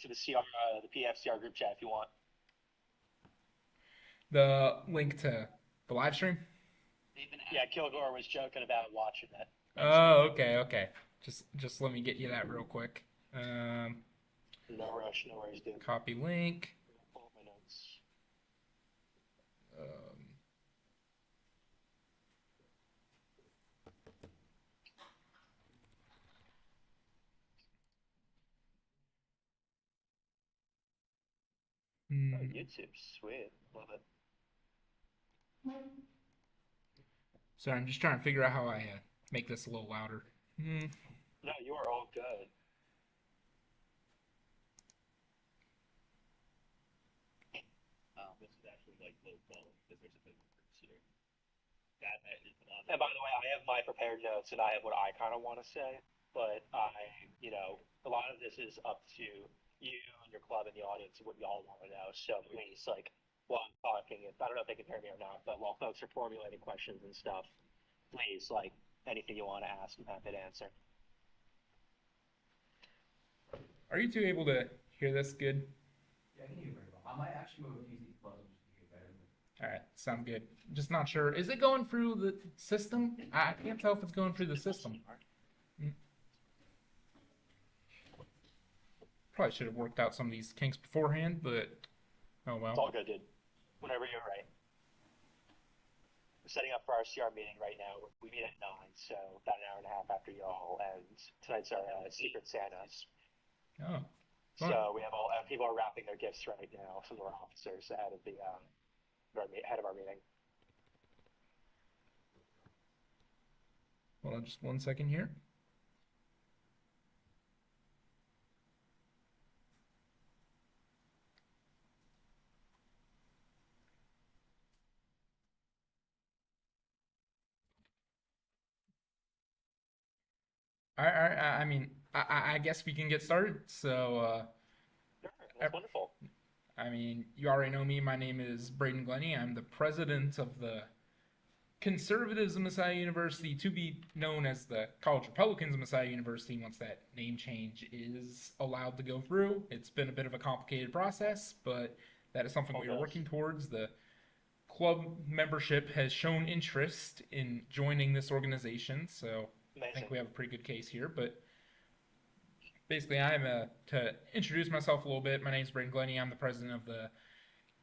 to the PFCR group chat if you want. The link to the live stream. Yeah, Kilgore was joking about watching that. Oh, okay, okay. Just let me get you that real quick. Um, No rush, no worries, dude. Copy link. Pull up my notes. Um, Oh, hmm. YouTube, sweet, love it. Sorry, I'm just trying to figure out how I make this a little louder. Hmm. No, you are all good. And by the way, I have my prepared notes and I have what I kind of want to say, but a lot of this is up to you and your club and the audience what y'all want to know. So please, like, while I'm talking, I don't know if they can hear me or not, but while folks are formulating questions and stuff, please, like, anything you want to ask, I'm happy to answer. Are you two able to hear this good? Yeah, I can hear you very well. I might actually move a few seats closer just to hear better. All right, sound good. Just not sure. Is it going through the system? I can't tell if it's going through the system. Hmm. Probably should have worked out some of these kinks beforehand, but oh It's well. all good, dude. Whenever you're ready. We're setting up for our CR meeting right now. We meet at 9, so about an hour and a half after y'all, and tonight's our Secret Santas. Oh, fun. So we have all people are wrapping their gifts right now. Some of our officers ahead of head of our meeting. Hold on just 1 second here. All right, all right. I mean, I guess we can get started. Sure, Uh, that's wonderful. I mean, you already know me. My name is Braden Glennie. I'm the president of the Conservatives of Messiah University, to be known as the College Republicans of Messiah University once that name change is allowed to go through. It's been a bit of a complicated process, but that is something All we are good. working towards. The club membership has shown interest in joining this organization, so I think Amazing. we have a pretty good case here. But basically, to introduce myself a little bit, my name is Braden Glennie. I'm the president of the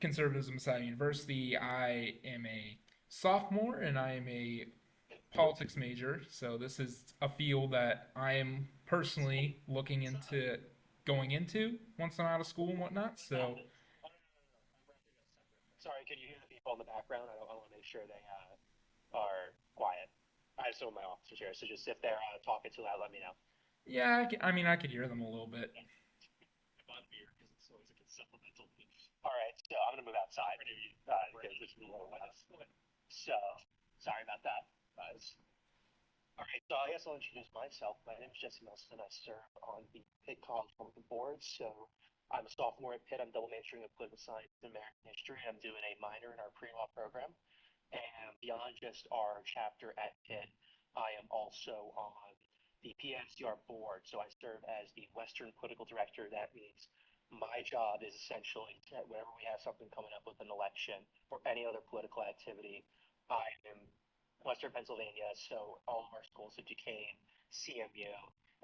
Conservatives of Messiah University. I am a sophomore and I am a politics major, so this is a field that I am personally looking into going into once I'm out of school and whatnot. So, Sorry, can you hear the people in the background? I want to make sure they are quiet. I have some of my officers here, so just if they're talking too loud, let me know. yeah, I mean, I could hear them a little bit. All right, so I'm gonna move outside because it's a little loud. So sorry about that, guys. All right, so I guess I'll introduce myself. My name is Jesse Milston. I serve on the Pitt College Republican Board. So I'm a sophomore at Pitt. I'm double majoring in political science and American history. I'm doing a minor in our pre-law program. And beyond just our chapter at Pitt, I am also on the PFCR board. So I serve as the Western Political Director. That means my job is essentially whenever we have something coming up with an election or any other political activity, I am Western Pennsylvania. So all of our schools, so Duquesne, CMU,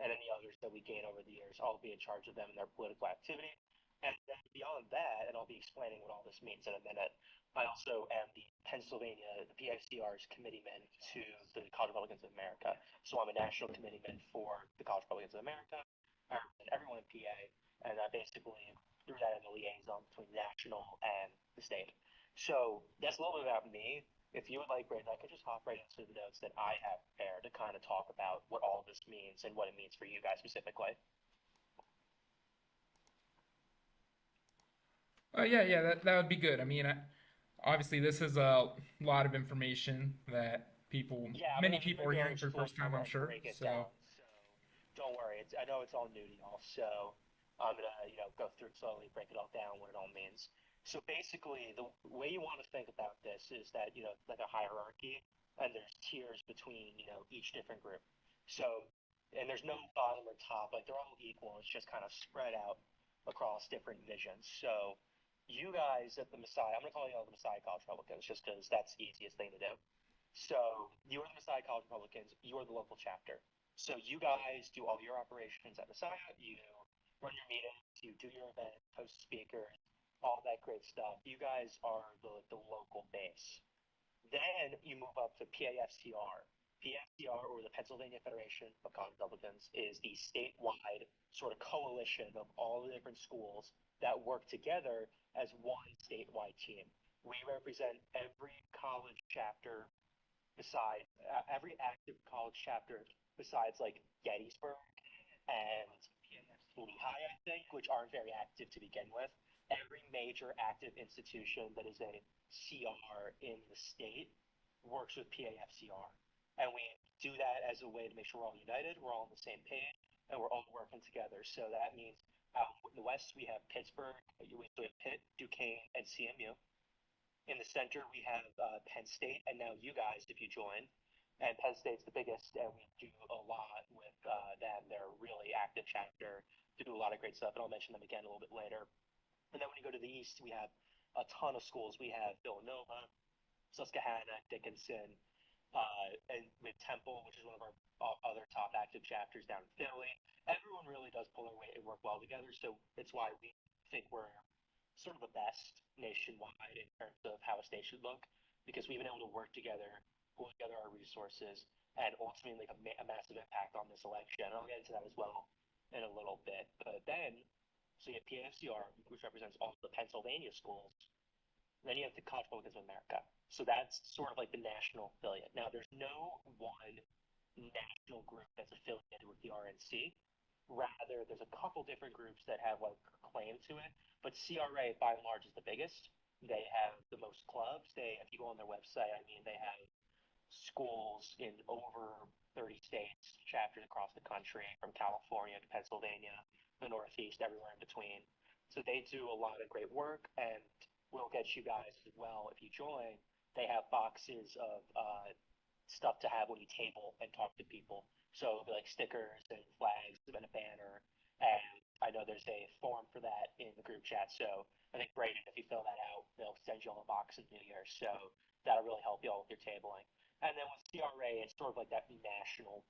and any others that we gain over the years, I'll be in charge of them and their political activity. And then beyond that, and I'll be explaining what all this means in a minute, I also am the PFCR's committeeman to the College Republicans of America. So I'm a national committeeman for the College Republicans of America, and everyone in PA, and I basically through that in the liaison between national and the state. So that's a little bit about me. If you would like, Brandon, I could just hop right into the notes that I have prepared to kind of talk about what all this means and what it means for you guys specifically. Oh yeah, yeah, that would be good. I mean, obviously this is a lot of information that Yeah, many I'm people gonna are go hearing for the slow first time, I'm and sure. break it So, down. So don't worry. I know it's all new to y'all. So I'm gonna go through it slowly, break it all down, what it all means. So basically, the way you want to think about this is that like a hierarchy, and there's tiers between each different group. So and there's no bottom or top. Like they're all equal. It's just kind of spread out. across different divisions. So you guys at the Messiah, I'm going to call you all the Messiah College Republicans just because that's the easiest thing to do. So you are the Messiah College Republicans. You are the local chapter. So you guys do all your operations at Messiah. You run your meetings. You do your events, host speakers, all that great stuff. You guys are the local base. Then you move up to PAFCR. PAFCR, or the Pennsylvania Federation of College Republicans, is the statewide sort of coalition of all the different schools that work together as one statewide team. We represent every college chapter besides every active college chapter besides like Gettysburg and Lehigh, I think, which aren't very active to begin with. Every major active institution that is a CR in the state works with PAFCR. And we do that as a way to make sure we're all united, we're all on the same page, and we're all working together. So that means out in the West, we have Pittsburgh, we have Pitt, Duquesne, and CMU. In the center, we have Penn State, and now you guys, if you join. And Penn State's the biggest, and we do a lot with them. They're a really active chapter to do a lot of great stuff, and I'll mention them again a little bit later. And then when you go to the east, we have a ton of schools. We have Villanova, Susquehanna, Dickinson, and with Temple, which is one of our other top active chapters down in Philly. Everyone really does pull their weight and work well together, so it's why we think we're sort of the best nationwide in terms of how a state should look, because we've been able to work together, pull together our resources, and ultimately make a massive impact on this election. And I'll get into that as well in a little bit. But then, so you have PAFCR, which represents all the Pennsylvania schools. Then you have the College Republicans of America. So that's sort of like the national affiliate. Now, there's no one national group that's affiliated with the RNC. Rather, there's a couple different groups that have like claim to it, but CRA by and large is the biggest. They have the most clubs. If you go on their website, I mean, they have schools in over 30 states, chapters across the country, from California to Pennsylvania, the Northeast, everywhere in between. So they do a lot of great work, and we'll get you guys as well if you join. They have boxes of stuff to have when you table and talk to people. So it'll be like stickers and flags and a banner. And I know there's a form for that in the group chat. So I think Brayden, if you fill that out, they'll send you all a box in New Year. So that'll really help you all with your tabling. And then with CRA, it's sort of like that national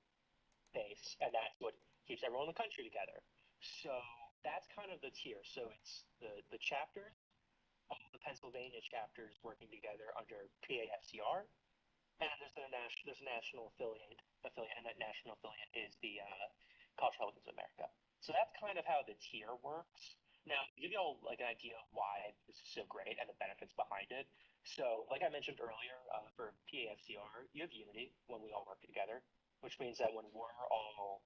base, and that's what keeps everyone in the country together. So that's kind of the tier. So it's the chapters, all the Pennsylvania chapters working together under PAFCR. And there's a national affiliate, and that national affiliate is the College Republicans of America. So that's kind of how the tier works. Now, to give you all like an idea of why this is so great and the benefits behind it. So, like I mentioned earlier, for PAFCR, you have unity when we all work together, which means that when we're all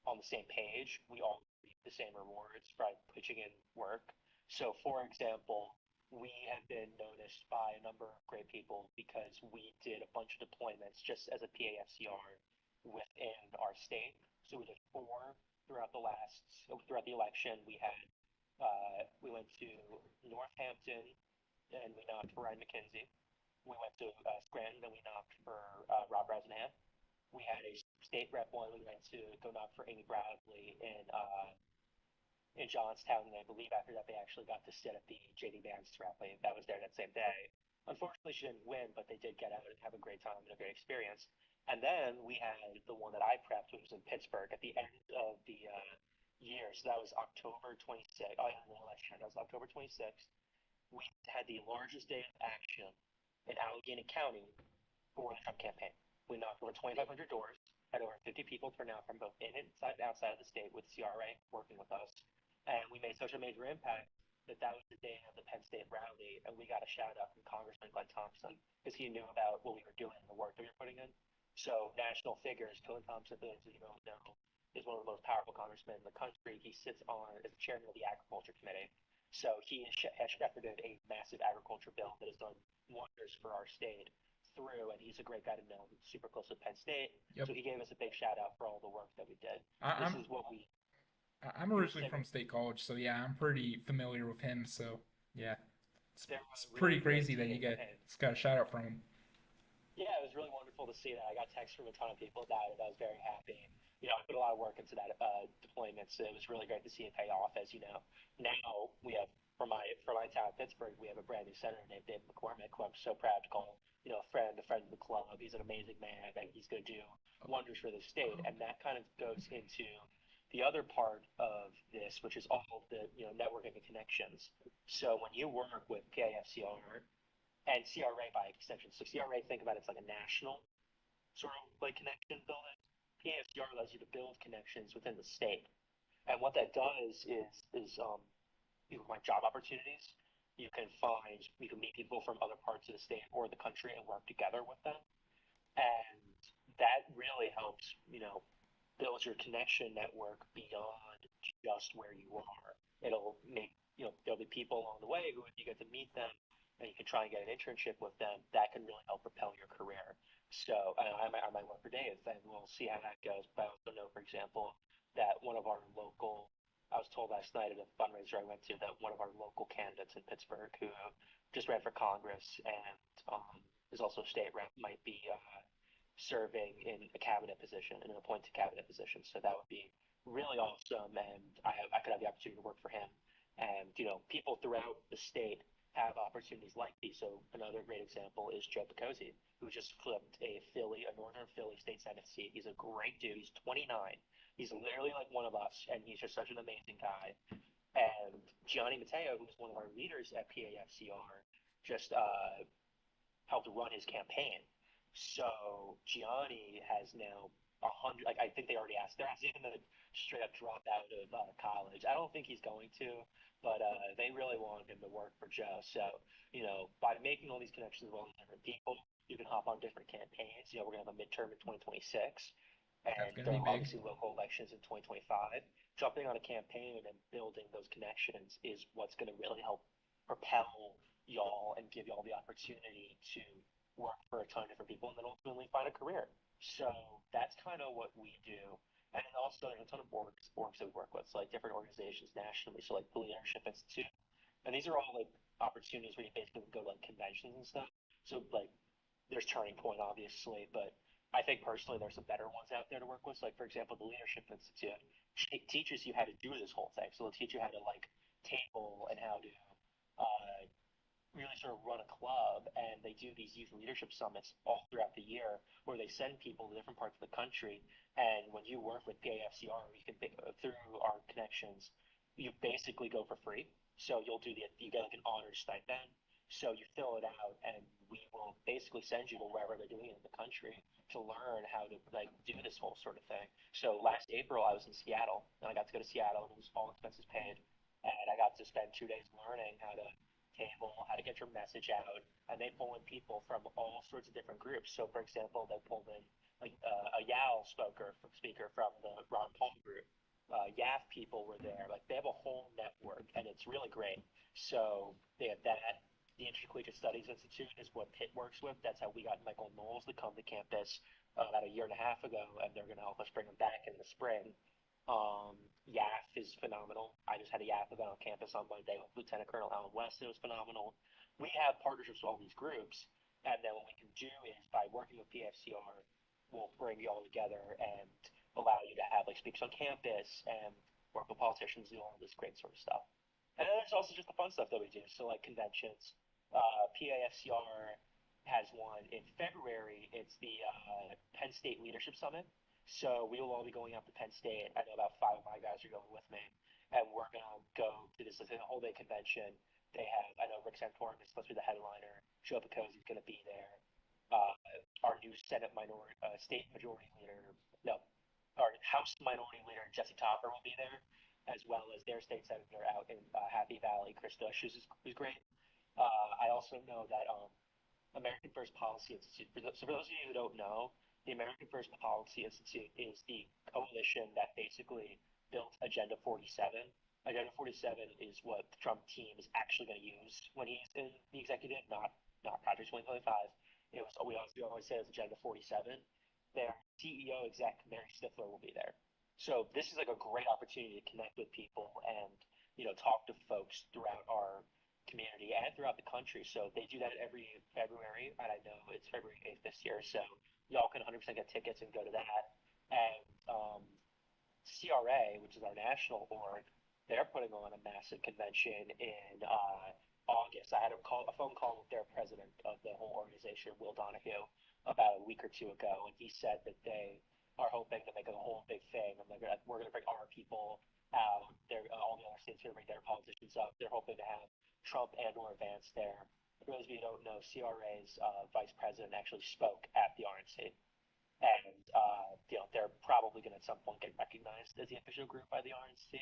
on the same page, we all reap the same rewards by pitching in work. So, for example, we have been noticed by a number of great people because we did a bunch of deployments just as a PAFCR within our state. So we did 4 throughout the election. We went to Northampton and we knocked for Ryan McKenzie. We went to Scranton and we knocked for Rob Bresnahan. We had a state rep one. We went to go knock for Amy Bradley in Johnstown, and I believe after that they actually got to sit at the JD Vance rally. That was there that same day. Unfortunately, she didn't win, but they did get out and have a great time and a great experience. And then we had the one that I prepped, which was in Pittsburgh at the end of the year. So that was October 26th. Oh, yeah, the election. That was October 26th. We had the largest day of action in Allegheny County for the Trump campaign. We knocked over 2,500 doors, had over 50 people turn out from both inside and outside of the state with CRA working with us. And we made such a major impact that was the day of the Penn State rally, and we got a shout out from Congressman Glenn Thompson because he knew about what we were doing and the work that we were putting in. So national figures, Glenn Thompson, for those of you who don't know, is one of the most powerful congressmen in the country. He sits on as the chairman of the Agriculture Committee. So he has shepherded a massive agriculture bill that has done wonders for our state through, and he's a great guy to know. He's super close with Penn State. Yep. So he gave us a big shout out for all the work that we did. I'm originally from State College, so yeah, I'm pretty familiar with him. So yeah, it's really pretty crazy that you got a shout out from him. Yeah, it was really wonderful to see that. I got texts from a ton of people about it. I was very happy. I put a lot of work into that deployment, so it was really great to see it pay off. As you know, now we have for my town, Pittsburgh, we have a brand new senator named David McCormick, who I'm so proud to call, a friend of the club. He's an amazing man. And he's going to do wonders for the state, and that kind of goes into the other part of this, which is all of the networking and connections. So when you work with PAFCR and CRA by extension, so CRA, think about it's like a national sort of like connection building. PAFCR allows you to build connections within the state, and what that does is you can find job opportunities. You can meet people from other parts of the state or the country and work together with them, and that really helps build your connection network beyond just where you are. It'll make there'll be people along the way who, if you get to meet them and you can try and get an internship with them, that can really help propel your career. So I might work for Dave, and we'll see how that goes. But I also know, for example, that one of our local I was told last night at a fundraiser I went to that one of our local candidates in Pittsburgh, who just ran for Congress and is also a state rep, might be serving in a cabinet position, in an appointed cabinet position. So that would be really awesome, and I could have the opportunity to work for him. And people throughout the state have opportunities like these. So another great example is Joe Picozzi, who just flipped a Northern Philly state senate seat. He's a great dude. He's 29. He's literally like one of us, and he's just such an amazing guy. And Gianni Matteo, who's one of our leaders at PAFCR, just helped run his campaign. So Gianni has now 100. Like, I think they already asked. They're asking him to straight up drop out of college. I don't think he's going to, but they really want him to work for Joe. So by making all these connections with all these different people, you can hop on different campaigns. We're gonna have a midterm in 2026. That's And gonna be big. obviously local elections in 2025. Jumping on a campaign and building those connections is what's going to really help propel y'all and give y'all the opportunity to work for a ton of different people and then ultimately find a career. So that's kind of what we do. And then also there's a ton of orgs that we work with, so like different organizations nationally, so like the Leadership Institute. And these are all like opportunities where you basically go to like conventions and stuff. So like there's Turning Point, obviously, but I think personally there's some better ones out there to work with. So like, for example, the Leadership Institute teaches you how to do this whole thing. So they'll teach you how to like table and how to really sort of run a club. And they do these youth leadership summits all throughout the year where they send people to different parts of the country. And when you work with PAFCR, you can through our connections, you basically go for free. So you get like an honor stipend. So you fill it out, and we will basically send you to wherever they're doing it in the country to learn how to like do this whole sort of thing. So last April I was in Seattle, and I got to go to Seattle, and it was all expenses paid, and I got to spend 2 days learning how to table, how to get your message out, and they pull in people from all sorts of different groups. So for example, they pulled in like a YAL speaker from the Ron Paul group. YAF people were there. Like they have a whole network, and it's really great. So they have that. The Intercollegiate Studies Institute is what Pitt works with. That's how we got Michael Knowles to come to campus about a year and a half ago, and they're going to help us bring him back in the spring. YAF is phenomenal. I just had a YAF event on campus on Monday with Lieutenant Colonel Alan West. It was phenomenal. We have partnerships with all these groups, and then what we can do is by working with PFCR, we'll bring you all together and allow you to have like speaks on campus and work with politicians, do all this great sort of stuff. And then there's also just the fun stuff that we do. So like conventions. PAFCR has one in February. It's the Penn State Leadership Summit. So we will all be going out to Penn State. I know about 5 of my guys are going with me, and we're gonna go to this whole day convention. I know Rick Santorum is supposed to be the headliner. Joe Picozzi is gonna be there. Our new State Majority Leader, no, our House Minority Leader Jesse Topper will be there, as well as their state senator out in Happy Valley, Chris Dush, who's great. I also know that American First Policy Institute. So for those of you who don't know, the American First Policy Institute is the coalition that basically built Agenda 47. Agenda 47 is what the Trump team is actually going to use when he's in the executive, not Project 2025. We always say it's Agenda 47. Their CEO exec Mary Stifler will be there. So this is like a great opportunity to connect with people and talk to folks throughout our community and throughout the country. So they do that every February, and I know it's February 8th this year. So y'all can 100% get tickets and go to that. And CRA, which is our national org, they're putting on a massive convention in August. I had a phone call with their president of the whole organization, Will Donahue, about a week or two ago, and he said that they are hoping to make a whole big thing. I'm like, we're going to bring our people out. All the other states are going to bring their politicians up. They're hoping to have Trump and/or Vance there. For those of you who don't know, CRA's vice president actually spoke at the RNC. And they're probably going to at some point get recognized as the official group by the RNC.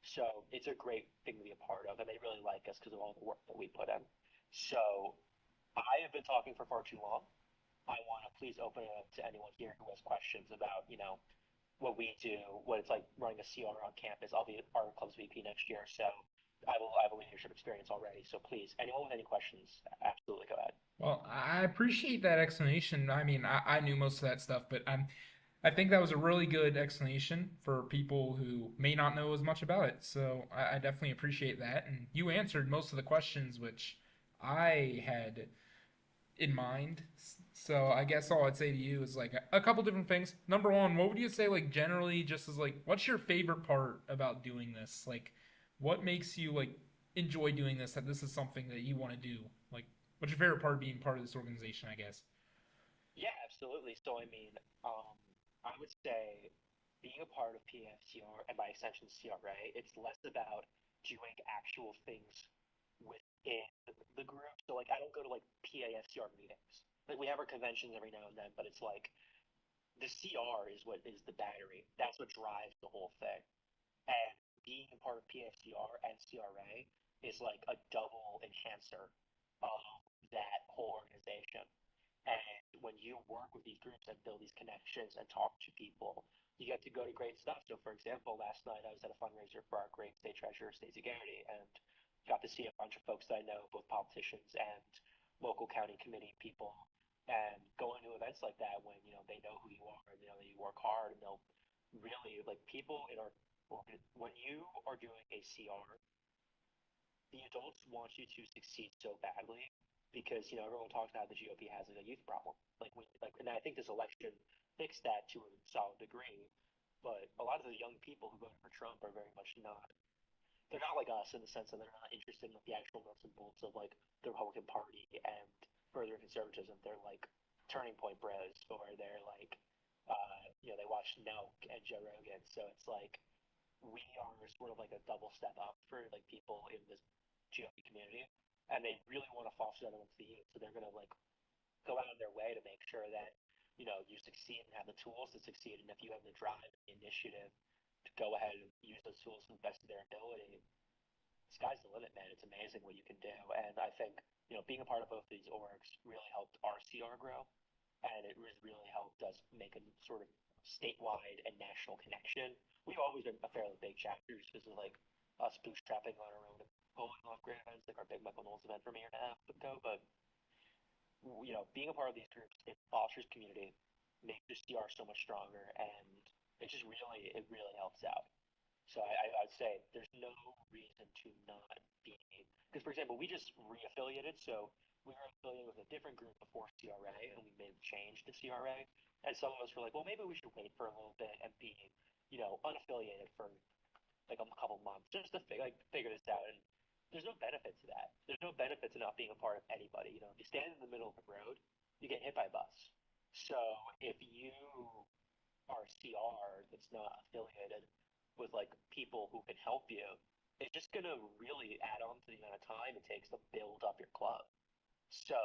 So it's a great thing to be a part of, and they really like us because of all the work that we put in. So I have been talking for far too long. I want to please open it up to anyone here who has questions about, what we do, what it's like running a CR on campus. I'll be our club's VP next year, so I have a leadership experience already. So please, anyone with any questions, absolutely go ahead. Well, I appreciate that explanation. I mean, I knew most of that stuff, but I think that was a really good explanation for people who may not know as much about it. So I definitely appreciate that. And you answered most of the questions which I had in mind. So I guess all I'd say to you is like a couple different things. Number one, what would you say like generally just as like what's your favorite part about doing this? Like what makes you like enjoy doing this, that this is something that you want to do? Like what's your favorite part of being part of this organization, I guess? Yeah, absolutely. So I mean, I would say being a part of PFCR and by extension CRA, it's less about doing actual things within the group. So like I don't go to like PAFCR meetings. Like we have our conventions every now and then, but it's like the CR is what is the battery. That's what drives the whole thing. And being a part of PFCR and CRA is like a double enhancer of that whole organization. And when you work with these groups and build these connections and talk to people, you get to go to great stuff. So, for example, last night I was at a fundraiser for our great state treasurer, Stacey Garrity, and got to see a bunch of folks that I know, both politicians and local county committee people. And going to events like that when they know who you are and they know that you work hard and they'll really like people in our when you are doing a CR, the adults want you to succeed so badly because everyone talks about the GOP has a youth problem. And I think this election fixed that to a solid degree. But a lot of the young people who voted for Trump are very much not. They're not like us in the sense that they're not interested in like, the actual nuts and bolts of like the Republican Party and further conservatism. They're like Turning Point Bros, or they're like, they watch Nelk and Joe Rogan. So it's like we are sort of like a double step up for like people in this GOP community, and they really want to foster that amongst the youth. So they're gonna like go out of their way to make sure that you succeed and have the tools to succeed. And if you have the drive and the initiative to go ahead and use those tools to the best of their ability, sky's the limit, man. It's amazing what you can do. And I think being a part of both of these orgs really helped our CR grow, and it really helped us make a sort of statewide and national connection. We've always been a fairly big chapter just because of like us bootstrapping on our own and pulling off great events like our big Michael Knowles event from a year and a half ago. But being a part of these groups, it fosters community, makes the CR so much stronger, and it really helps out. So I'd say there's no reason to not be, because for example, we just reaffiliated, so we were affiliated with a different group before CRA, and we made a change to CRA, and some of us were like, well, maybe we should wait for a little bit and be, unaffiliated for like a couple months just to figure this out. And there's no benefit to that. There's no benefit to not being a part of anybody. If you stand in the middle of the road, you get hit by a bus. So if you are a CR that's not affiliated with like people who can help you, it's just gonna really add on to the amount of time it takes to build up your club. So,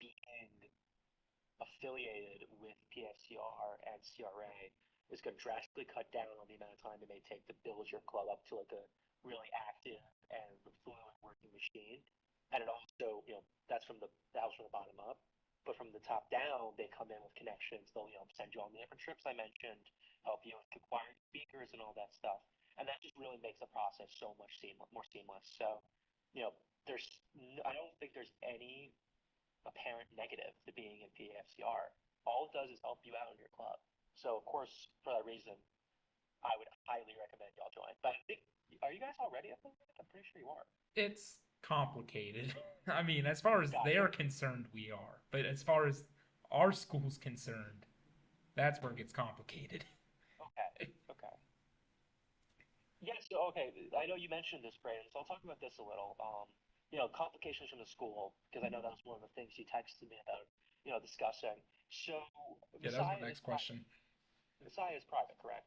being affiliated with PFCR and CRA is going to drastically cut down on the amount of time it may take to build your club up to like a really active and fluent working machine. And it also, that was from the bottom up. But from the top down, they come in with connections. They'll, send you on the different trips I mentioned, help you with acquiring speakers and all that stuff. And that just really makes the process so much more seamless. So, I don't think there's any apparent negative to being in PFCR. All it does is help you out in your club. So, of course, for that reason, I would highly recommend y'all join. But I think, are you guys already affiliated? I'm pretty sure you are. It's complicated. I mean, as far as they're concerned, we are. But as far as our school's concerned, that's where it gets complicated. Okay. Okay. Yeah, so okay, I know you mentioned this, Brandon, so I'll talk about this a little. Complications from the school, because I know that was one of the things you texted me about, discussing. So Yeah, that was my Messiah is next private. question. Messiah is private, correct?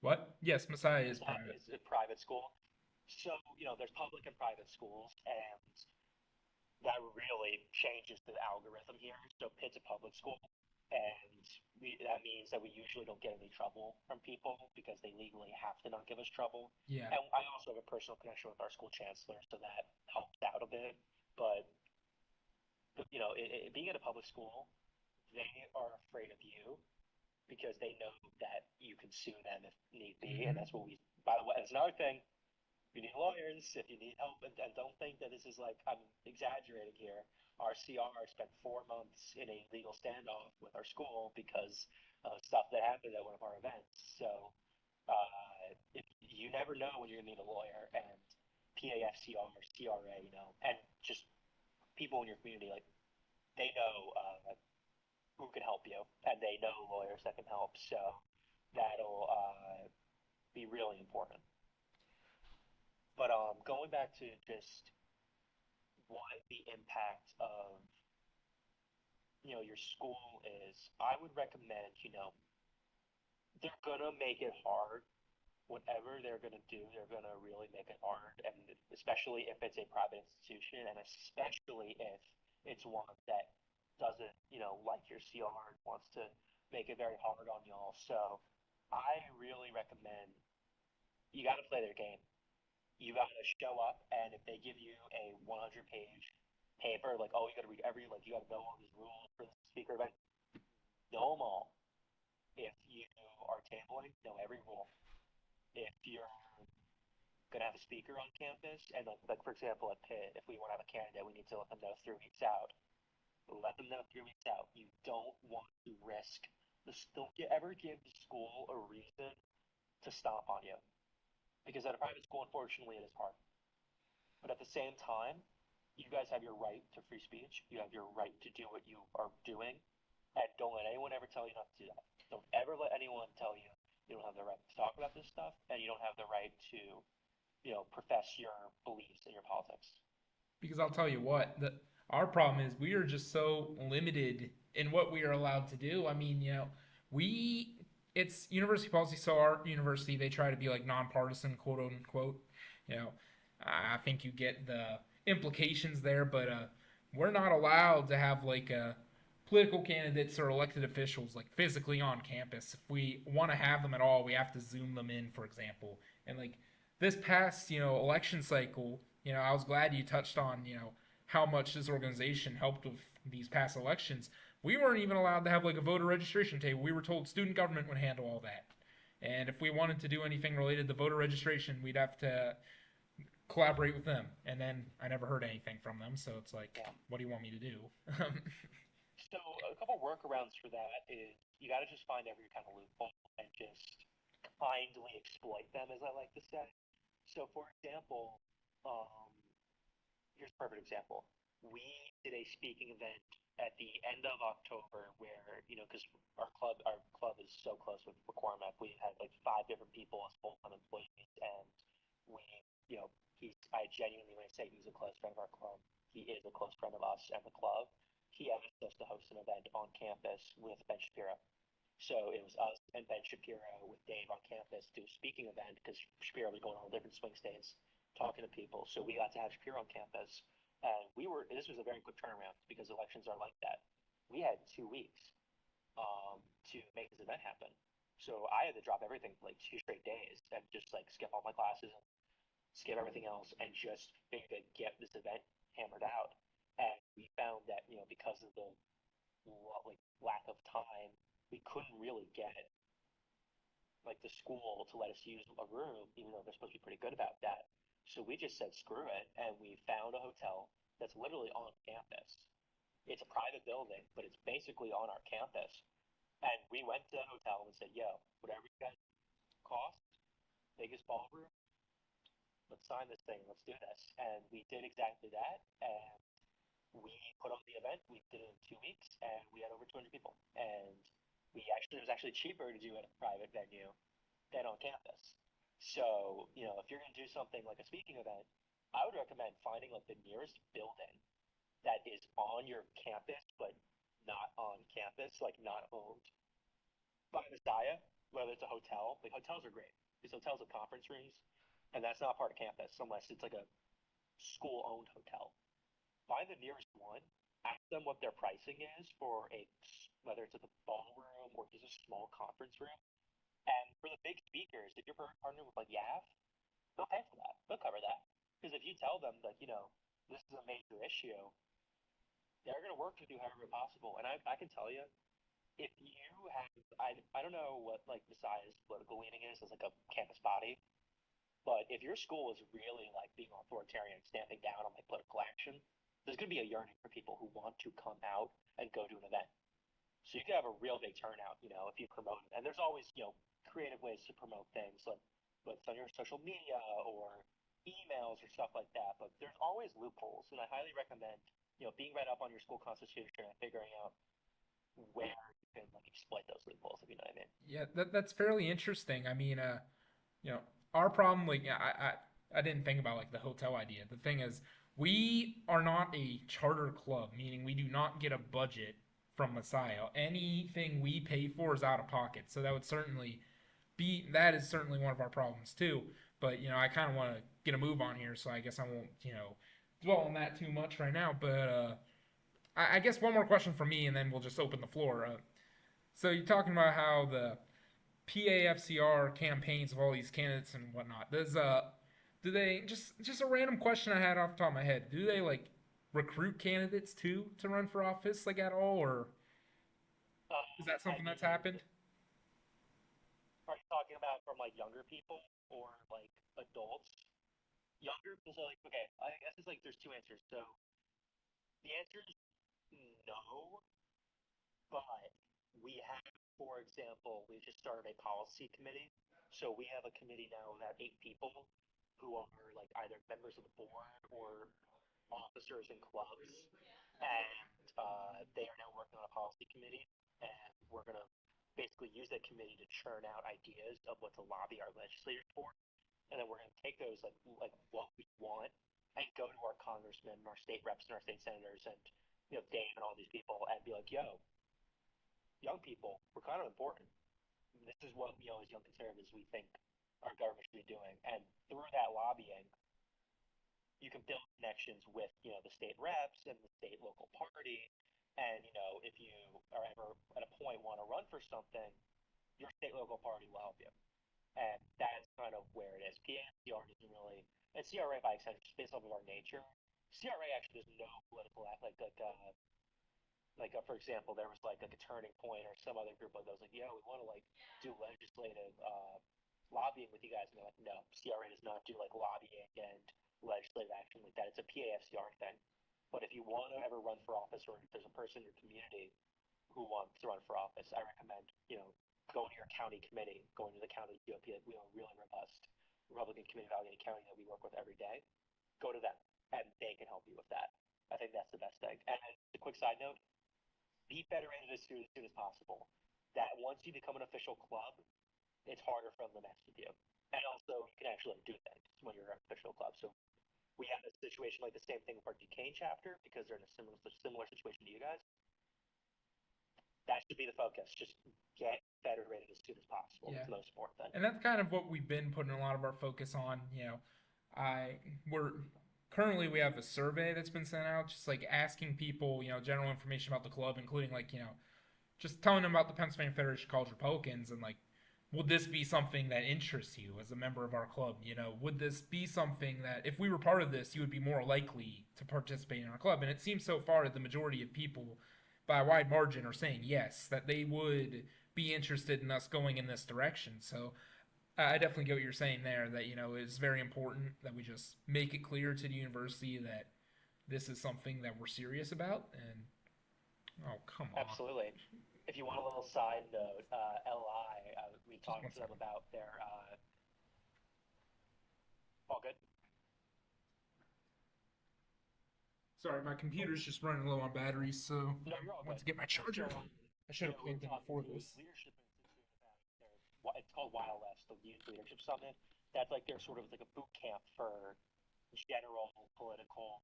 What? Yes, Messiah is Messiah private. is a private school. So, there's public and private schools, and that really changes the algorithm here. So Pitt's a public school, and that means that we usually don't get any trouble from people because they legally have to not give us trouble. Yeah. And I also have a personal connection with our school chancellor, so that helps out a bit. But being at a public school, they are afraid of you because they know that you can sue them if need be, and Hmm. that's what we. By the way, that's another thing. You need lawyers if you need help, and don't think that this is like I'm exaggerating here. Our CR spent 4 months in a legal standoff with our school because of stuff that happened at one of our events. So if you never know when you're gonna need a lawyer, and PAFCR, CRA, and just people in your community, like they know who can help you, and they know lawyers that can help. So that'll be really important. But going back to just what the impact of your school is, I would recommend they're gonna make it hard. Whatever they're gonna do, they're gonna really make it hard, and especially if it's a private institution, and especially if it's one that doesn't like your CR and wants to make it very hard on y'all. So I really recommend you got to play their game. You got to show up, and if they give you a 100-page paper, like, oh, you got to read like, you got to know all these rules for the speaker event, know them all. If you are tabling, know every rule. If you're going to have a speaker on campus, and like for example, at Pitt, if we want to have a candidate, we need to let them know 3 weeks out. Let them know 3 weeks out. You don't want to risk this. Don't you ever give the school a reason to stomp on you. Because at a private school, unfortunately, it is hard. But at the same time, you guys have your right to free speech. You have your right to do what you are doing. And don't let anyone ever tell you not to do that. Don't ever let anyone tell you you don't have the right to talk about this stuff and you don't have the right to, profess your beliefs and your politics. Because I'll tell you what, our problem is we are just so limited in what we are allowed to do. I mean, we it's university policy, so our university they try to be like nonpartisan, quote unquote. You know, I think you get the implications there, but we're not allowed to have like political candidates or elected officials like physically on campus. If we want to have them at all, we have to zoom them in, for example. And like this past, election cycle, I was glad you touched on, how much this organization helped with these past elections. We weren't even allowed to have like a voter registration table. We were told student government would handle all that. And if we wanted to do anything related to voter registration, we'd have to collaborate with them. And then I never heard anything from them, so it's like, Yeah. what do you want me to do? So a couple workarounds for that is you got to just find every kind of loophole and just kindly exploit them, as I like to say. So, for example, um, here's a perfect example. We did a speaking event at the end of October where, because our club is so close with McCormack, we had like 5 different people as full-time employees, and we, I genuinely want to say he's a close friend of our club. He is a close friend of us and the club. He asked us to host an event on campus with Ben Shapiro. So it was us and Ben Shapiro with Dave on campus to do a speaking event because Shapiro was going on different swing states talking to people. So we got to have Shapiro on campus. And this was a very quick turnaround because elections are like that. We had 2 weeks to make this event happen. So I had to drop everything for like 2 straight days and just like skip all my classes and skip everything else and just figure to get this event hammered out. And we found that, because of the like lack of time, we couldn't really get like the school to let us use a room, even though they're supposed to be pretty good about that. So we just said screw it, and we found a hotel that's literally on campus. It's a private building, but it's basically on our campus. And we went to the hotel and said, "Yo, whatever you guys cost, biggest ballroom, let's sign this thing, let's do this." And we did exactly that, and we put on the event. We did it in 2 weeks, and we had over 200 people. And It was actually cheaper to do it at a private venue than on campus. So, if you're going to do something like a speaking event, I would recommend finding like the nearest building that is on your campus, but not on campus, like not owned by Messiah, whether it's a hotel. Like hotels are great because hotels have conference rooms, and that's not part of campus unless it's like a school-owned hotel. Find the nearest one. Ask them what their pricing is for whether it's at the ballroom or just a small conference room. And for the big speakers, if you're partnering with like YAF, they'll pay for that. They'll cover that. Because if you tell them that, this is a major issue, they're going to work with you however possible. And I can tell you, if you have, I don't know what like Messiah's political leaning is as like a campus body, but if your school is really like being authoritarian, stamping down on like political action, there's going to be a yearning for people who want to come out and go to an event. So you can have a real big turnout, if you promote it. And there's always, creative ways to promote things, like whether it's on your social media or emails or stuff like that. But there's always loopholes, and I highly recommend, being read up on your school constitution and figuring out where you can like exploit those loopholes, if you know what I mean. Yeah, that's fairly interesting. I mean, you know, our problem, like, yeah, I didn't think about like the hotel idea. The thing is, we are not a charter club, meaning we do not get a budget from Messiah. Anything we pay for is out of pocket. So that is certainly one of our problems too. But I kind of want to get a move on here, so I guess I won't dwell on that too much right now. But I guess one more question from me, and then we'll just open the floor. So you're talking about how the PAFCR campaigns of all these candidates and whatnot. Do they just a random question I had off the top of my head? Do they like recruit candidates too to run for office like at all, or is that I something that's mean, happened? are you talking about from like younger people or like adults? Younger people, so like, okay, I guess it's like there's two answers. So the answer is no, but we have, for example, we just started a policy committee. So we have a committee now of about 8 people who are like either members of the board or officers in clubs, and they are now working on a policy committee, and we're gonna basically use that committee to churn out ideas of what to lobby our legislators for, and then we're gonna take those like what we want and go to our congressmen, our state reps, and our state senators, and Dave and all these people, and be like, yo, young people, we're kind of important. This is what as young conservatives we think our government should be doing, and through that lobbying, you can build connections with the state reps and the state local party, and if you are ever at a point want to run for something, your state local party will help you, and that's kind of where it is. PACR doesn't really, and CRA by extension, just based off of our nature, CRA actually does no political act for example, there was like a turning point or some other group like those like, yeah, we want to like do legislative lobbying with you guys, and they're like, no, CRA does not do like lobbying and legislative action like that. It's a PAFCR thing. But if you want to ever run for office, or if there's a person in your community who wants to run for office, I recommend going to your county committee, going to the county GOP. Like, we have a really robust Republican committee of Allegheny County that we work with every day. Go to them, and they can help you with that. I think that's the best thing. And a quick side note: be federated as soon as possible. That once you become an official club, it's harder for them to mess with you. And also, you can actually do things when you're an official club. So we have a situation like the same thing with our Duquesne chapter because they're in a similar situation to you guys. That should be the focus. Just get federated as soon as possible. Yeah, It's the most important thing. and that's kind of what we've been putting a lot of our focus on. We're currently we have a survey that's been sent out, just like asking people, general information about the club, including like just telling them about the Pennsylvania Federation of College Republicans, and like, would this be something that interests you as a member of our club? Would this be something that if we were part of this, you would be more likely to participate in our club? And it seems so far that the majority of people, by a wide margin, are saying yes, that they would be interested in us going in this direction. So I definitely get what you're saying there, that, it's very important that we just make it clear to the university that this is something that we're serious about. And, oh, come on. Absolutely. If you want a little side note, LI, we Just talked one to them second. about their. All good. Sorry, my computer's just running low on batteries, so No, I you're all went good. to get my So charger. I should have We were planned it talking before to this. Leadership Institute about it's called YLS, the Youth Leadership Summit. That's like their sort of like a boot camp for general political.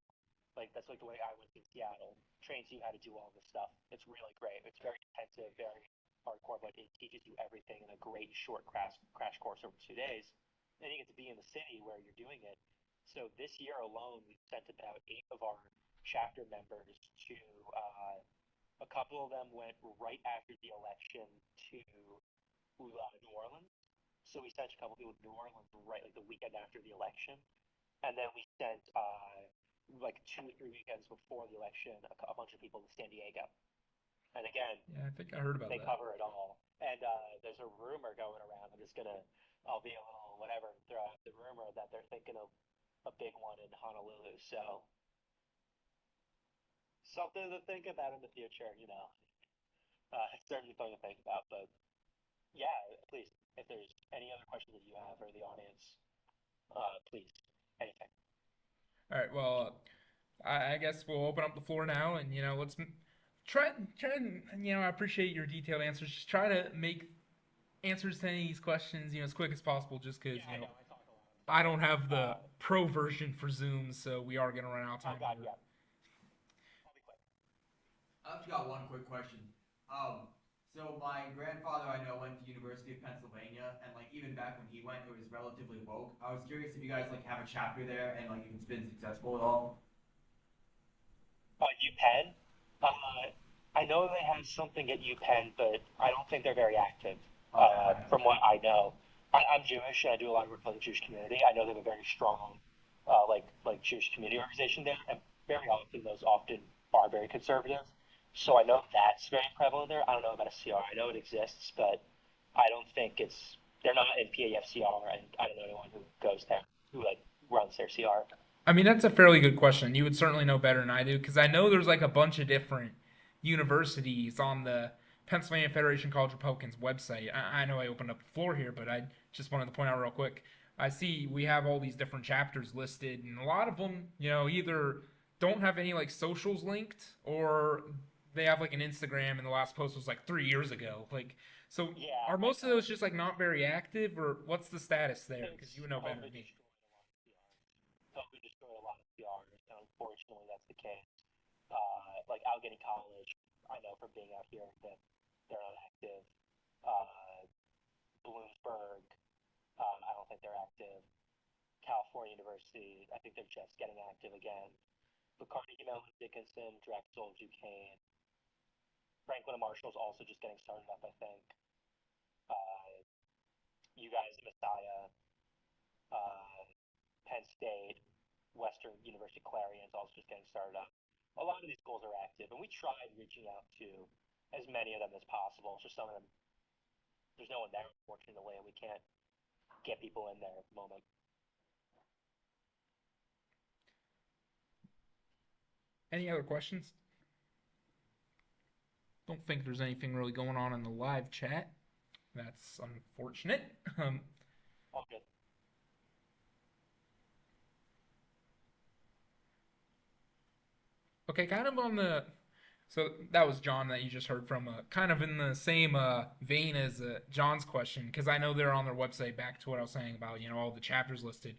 Like that's like the way I went in Seattle. Trains you how to do all this stuff. It's really great. It's very intensive, very hardcore, but it teaches you everything in a great short crash course over 2 days. And you get to be in the city where you're doing it. So this year alone, we've sent about 8 of our chapter members to a couple of them went right after the election to New Orleans. So we sent a couple people to New Orleans right like the weekend after the election, and then we sent like 2 or 3 weekends before the election a bunch of people to San Diego. And again, Yeah, I think I heard about they that. cover it all. And there's a rumor going around. I'll be a little whatever, throw out the rumor that they're thinking of a big one in Honolulu. So something to think about in the future, it's certainly something to think about. But yeah, please, if there's any other questions that you have or the audience, please, anything. All right, well, I guess we'll open up the floor now, and let's try and I appreciate your detailed answers. Just try to make answers to any of these questions as quick as possible, just because Yeah, I know. I talk a lot. I don't have the Uh, pro version for Zoom, so we are gonna run out of oh time God, here. yeah. I'll be quick. I've just got one quick question. Um, so my grandfather I know went to University of Pennsylvania, and like even back when he went, it was relatively woke. I was curious if you guys like have a chapter there, and like if it's been successful at all. UPenn. I know they have something at UPenn, but I don't think they're very active. Okay. From what I know, I'm Jewish and I do a lot of work for the Jewish community. I know they have a very strong, like Jewish community organization there, and very often those often are very conservative. So I know that's very prevalent there. I don't know about a CR. I know it exists, but I don't think it's. They're not in PAFCR, and I don't know anyone who goes there who like runs their CR. I mean, that's a fairly good question. You would certainly know better than I do, because I know there's like a bunch of different universities on the Pennsylvania Federation College Republicans website. I know I opened up the floor here, but I just wanted to point out real quick. I see we have all these different chapters listed, and a lot of them, either don't have any like socials linked, or they have like an Instagram, and the last post was like 3 years ago. Like, so Yeah, are I most of know. those just like not very active, or what's the status there? Because you Since would know better than COVID me. destroyed a lot of CRs. COVID destroyed a lot of CRs, and unfortunately, that's the case. Like Allegheny College, I know from being out here that they're not active. Uh, Bloomsburg, I don't think they're active. California University, I think they're just getting active again. But Carnegie Mellon, Dickinson, Drexel, Duquesne, Franklin and Marshall's also just getting started up, I think. Uh, you guys, Messiah, uh, Penn State, Western University Clarion is also just getting started up. A lot of these schools are active, and we tried reaching out to as many of them as possible. It's just some of them, there's no one there, unfortunately, and we can't get people in there at the moment. Any other questions? Don't think there's anything really going on in the live chat. That's unfortunate. All good. Okay, kind of on the. So that was John that you just heard from. Kind of in the same vein as John's question, because I know they're on their website. Back to what I was saying about all the chapters listed.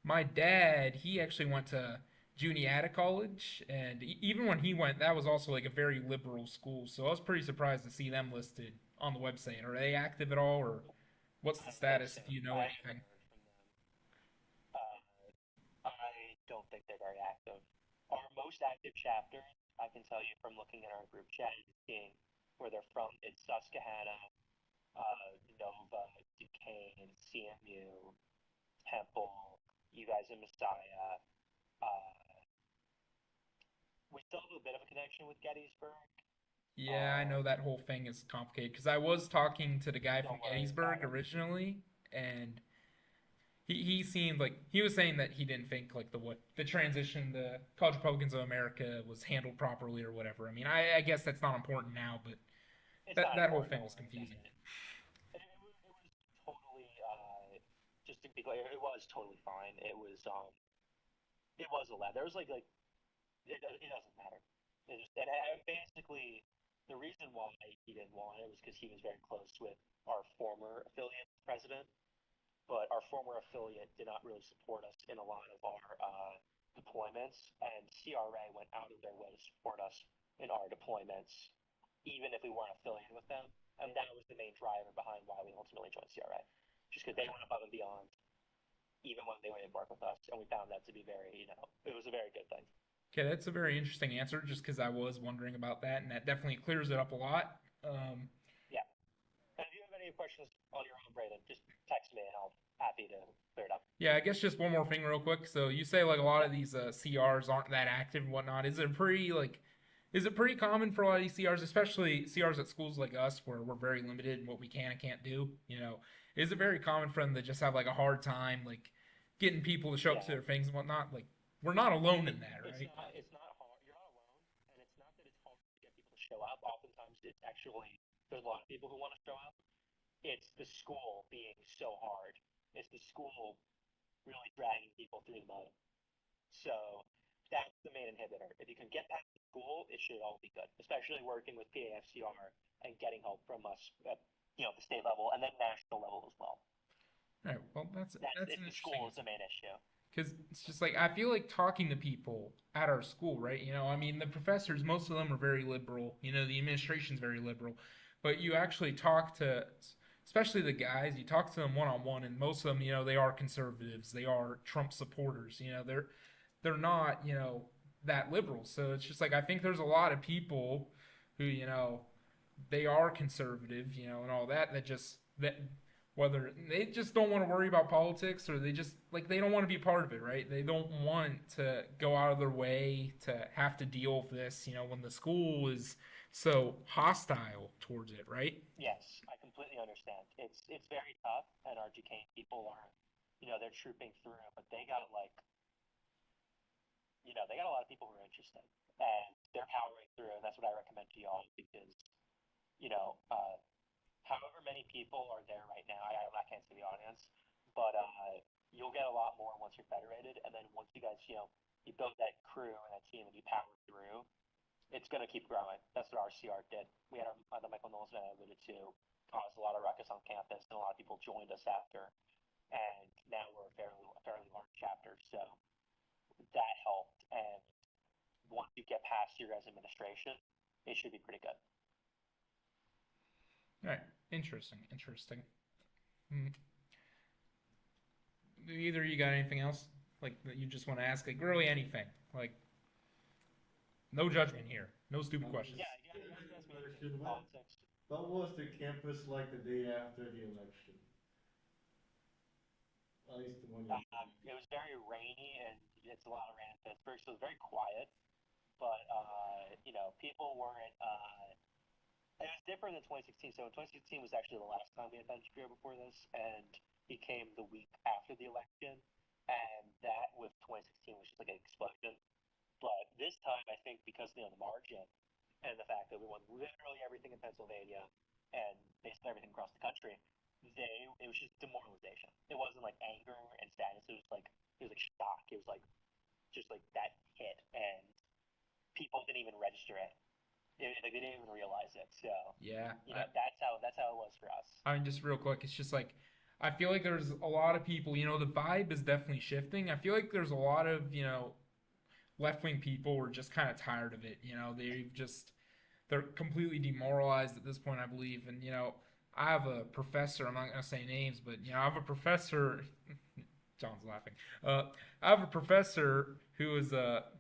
My dad, he actually went to Juniata College, and even when he went, that was also like a very liberal school. So I was pretty surprised to see them listed on the website. Are they active at all, or what's I the don't think status so. if you know I haven't anything? heard from them. I don't think they're very active. Our most active chapters, I can tell you from looking at our group chat and seeing where they're from, it's Susquehanna, Nova, Duquesne, CMU, Temple, you guys in Messiah. Uh, we still have a bit of a connection with Gettysburg. Yeah, I Um, know that whole thing is complicated because I was talking to the guy from don't worry Gettysburg about it. originally, and he seemed like he was saying that he didn't think like the transition to College Republicans of America was handled properly or whatever. I mean, I guess that's not important now, but It's that not that whole important, thing don't was worry about confusing. it. It was totally, just to be clear, it was totally fine. It was allowed. There was like it doesn't matter. And basically, the reason why he didn't want it was because he was very close with our former affiliate president, but our former affiliate did not really support us in a lot of our deployments, and CRA went out of their way to support us in our deployments, even if we weren't affiliated with them. And that was the main driver behind why we ultimately joined CRA, just because they went above and beyond, even when they didn't work with us, and we found that to be very, it was a very good thing. Okay, that's a very interesting answer, just because I was wondering about that, and that definitely clears it up a lot. Yeah. And if you have any questions on your own, Brayden, just text me and I'll be happy to clear it up. Yeah, I guess just one more thing real quick. So you say like a lot of these CRs aren't that active and whatnot. Is it pretty common for a lot of these CRs, especially CRs at schools like us where we're very limited in what we can and can't do? Is it very common for them to just have like a hard time like getting people to show up to their things and whatnot? Like we're not alone in that, right? It's not hard. You're not alone, and it's not that it's hard to get people to show up. Oftentimes, it's actually there's a lot of people who want to show up. It's the school being so hard. It's the school really dragging people through the mud. So that's the main inhibitor. If you can get past the school, it should all be good. Especially working with PAFCR and getting help from us at the state level and then national level as well. All right. Well, that's an the interesting school is the main issue. Because it's just like I feel like talking to people at our school, right? I mean, the professors, most of them are very liberal. The administration's very liberal, but you actually talk to, especially the guys, you talk to them one on one, and most of them, they are conservatives, they are Trump supporters. They're not, that liberal. So it's just like I think there's a lot of people who, they are conservative, and all that that whether they just don't want to worry about politics or they just like they don't want to be part of it, right? They don't want to go out of their way to have to deal with this, when the school is so hostile towards it, right? Yes, I completely understand. It's very tough, and our Duquesne people are, they're trooping through, but they got they got a lot of people who are interested, and they're powering through, and that's what I recommend to y'all because, however many people are there right now, I can't see the audience, but you'll get a lot more once you're federated, and then once you guys, you build that crew and that team and you power through, it's going to keep growing. That's what our CR did. We had the Michael Knowles that I alluded to, caused a lot of ruckus on campus, and a lot of people joined us after, and now we're a fairly large chapter, so that helped, and once you get past your guys' administration, it should be pretty good. All right. Interesting. Either you got anything else like that you just want to ask? Like really anything? Like no judgment here. No stupid questions. Yeah. What was the campus like the day after the election? At least the one. It was very rainy, and it's a lot of rain in Pittsburgh, so it was very quiet. But people weren't. It was different than 2016. So in 2016 was actually the last time we had bench beer before this, and he came the week after the election, and that with 2016 was just like an explosion. But this time, I think because the margin and the fact that we won literally everything in Pennsylvania and basically everything across the country, it was just demoralization. It wasn't like anger and sadness. It was like shock. It was like just like that hit, and people didn't even register it. They didn't even realize it. So yeah, that's how it was for us. I mean, just real quick, it's just like I feel like there's a lot of people. The vibe is definitely shifting. I feel like there's a lot of left-wing people are just kind of tired of it. They're completely demoralized at this point, I believe. And I have a professor. I'm not gonna say names, but I have a professor. John's laughing. I have a professor who is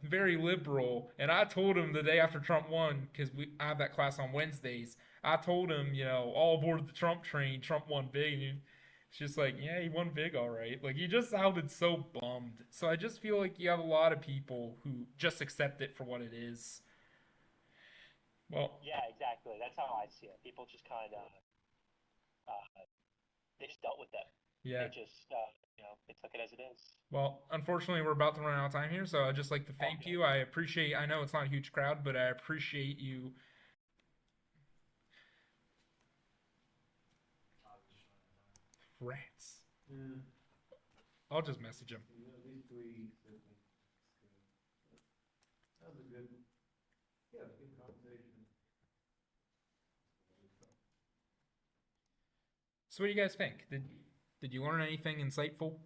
very liberal, and I told him the day after Trump won, because I have that class on Wednesdays. I told him, all aboard the Trump train. Trump won big. And it's just like, yeah, he won big, all right. Like he just sounded so bummed. So I just feel like you have a lot of people who just accept it for what it is. Well, yeah, exactly. That's how I see it. People just kind of they just dealt with it. Yeah. They just they took it as it is. Well, unfortunately, we're about to run out of time here, so I'd just like to thank you. I know it's not a huge crowd, but I appreciate you. Rats. Yeah. I'll just message him. These three. That was a good. Yeah, it was a good conversation. So what do you guys think? Did you learn anything insightful?